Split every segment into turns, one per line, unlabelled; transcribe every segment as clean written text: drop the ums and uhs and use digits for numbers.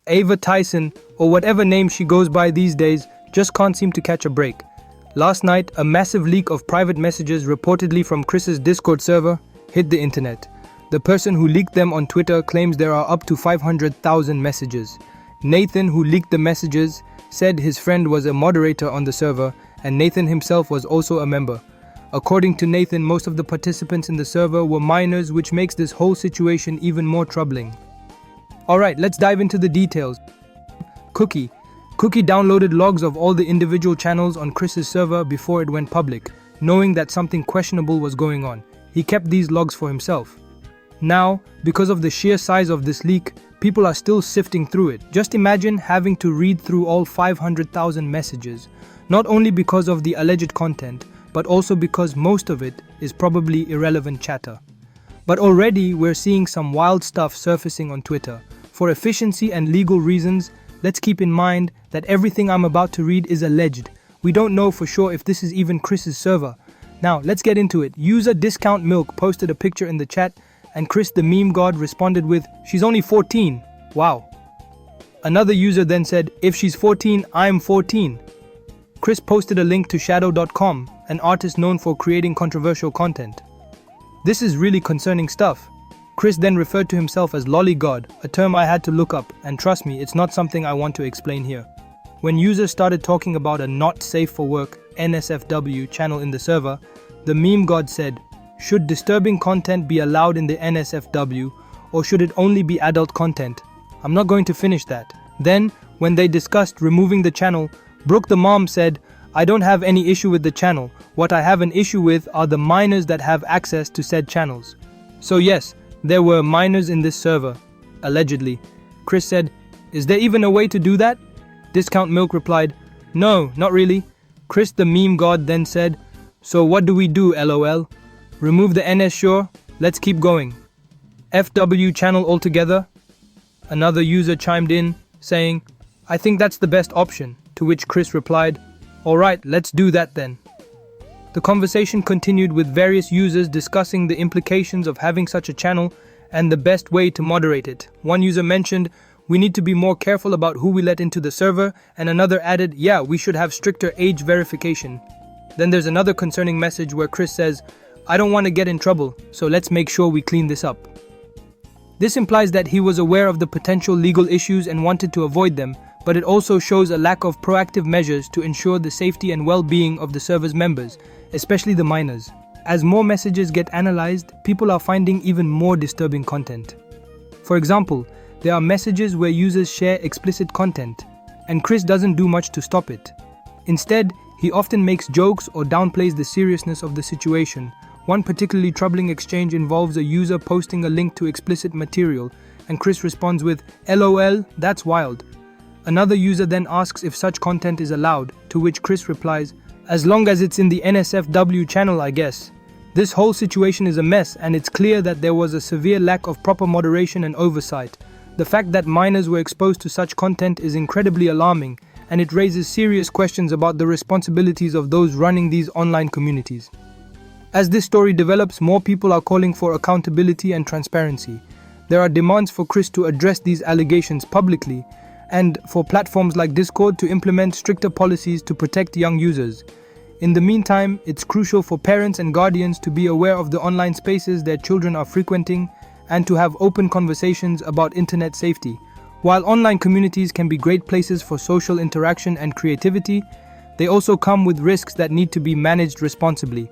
Ava Tyson, or whatever name she goes by these days, just can't seem to catch a break. Last night, a massive leak of private messages reportedly from Kris's Discord server hit the internet. The person who leaked them on Twitter claims there are up to 500,000 messages. Nathan, who leaked the messages, said his friend was a moderator on the server, and Nathan himself was also a member. According to Nathan, most of the participants in the server were minors, which makes this whole situation even more troubling. Alright, let's dive into the details. Cookie downloaded logs of all the individual channels on Kris's server before it went public, knowing that something questionable was going on. He kept these logs for himself. Now, because of the sheer size of this leak, people are still sifting through it. Just imagine having to read through all 500,000 messages, not only because of the alleged content, but also because most of it is probably irrelevant chatter. But already we're seeing some wild stuff surfacing on Twitter. For efficiency and legal reasons, let's keep in mind that everything I'm about to read is alleged. We don't know for sure if this is even Kris's server. Now, let's get into it. User Discount Milk posted a picture in the chat, and Kris the meme god responded with, "She's only 14. Wow." Another user then said, "If she's 14, I'm 14. Kris posted a link to shadow.com, an artist known for creating controversial content. This is really concerning stuff. Kris then referred to himself as lollygod, a term I had to look up, and trust me, it's not something I want to explain here. When users started talking about a not safe for work NSFW channel in the server, the meme god said, "Should disturbing content be allowed in the NSFW, or should it only be adult content?" I'm not going to finish that. Then, when they discussed removing the channel, Brooke the mom said, "I don't have any issue with the channel. What I have an issue with are the minors that have access to said channels." So yes, there were minors in this server, allegedly. Kris said, "Is there even a way to do that?" Discount Milk replied, "No, not really." Kris the meme god then said, "So what do we do, lol? Remove the NS sure? Let's keep going. FW channel altogether?" Another user chimed in, saying, "I think that's the best option," to which Kris replied, "Alright, let's do that then." The conversation continued with various users discussing the implications of having such a channel and the best way to moderate it. One user mentioned, "We need to be more careful about who we let into the server," and another added, "Yeah, we should have stricter age verification." Then there's another concerning message where Kris says, "I don't want to get in trouble, so let's make sure we clean this up." This implies that he was aware of the potential legal issues and wanted to avoid them, but it also shows a lack of proactive measures to ensure the safety and well-being of the server's members, especially the minors. As more messages get analyzed, people are finding even more disturbing content. For example, there are messages where users share explicit content, and Kris doesn't do much to stop it. Instead, he often makes jokes or downplays the seriousness of the situation. One particularly troubling exchange involves a user posting a link to explicit material, and Kris responds with, "LOL, that's wild." Another user then asks if such content is allowed, to which Kris replies, "As long as it's in the NSFW channel, I guess." This whole situation is a mess, and it's clear that there was a severe lack of proper moderation and oversight. The fact that minors were exposed to such content is incredibly alarming, and it raises serious questions about the responsibilities of those running these online communities. As this story develops, more people are calling for accountability and transparency. There are demands for Kris to address these allegations publicly, and for platforms like Discord to implement stricter policies to protect young users. In the meantime, it's crucial for parents and guardians to be aware of the online spaces their children are frequenting and to have open conversations about internet safety. While online communities can be great places for social interaction and creativity, they also come with risks that need to be managed responsibly.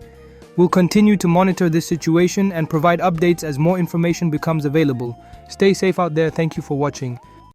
We'll continue to monitor this situation and provide updates as more information becomes available. Stay safe out there. Thank you for watching.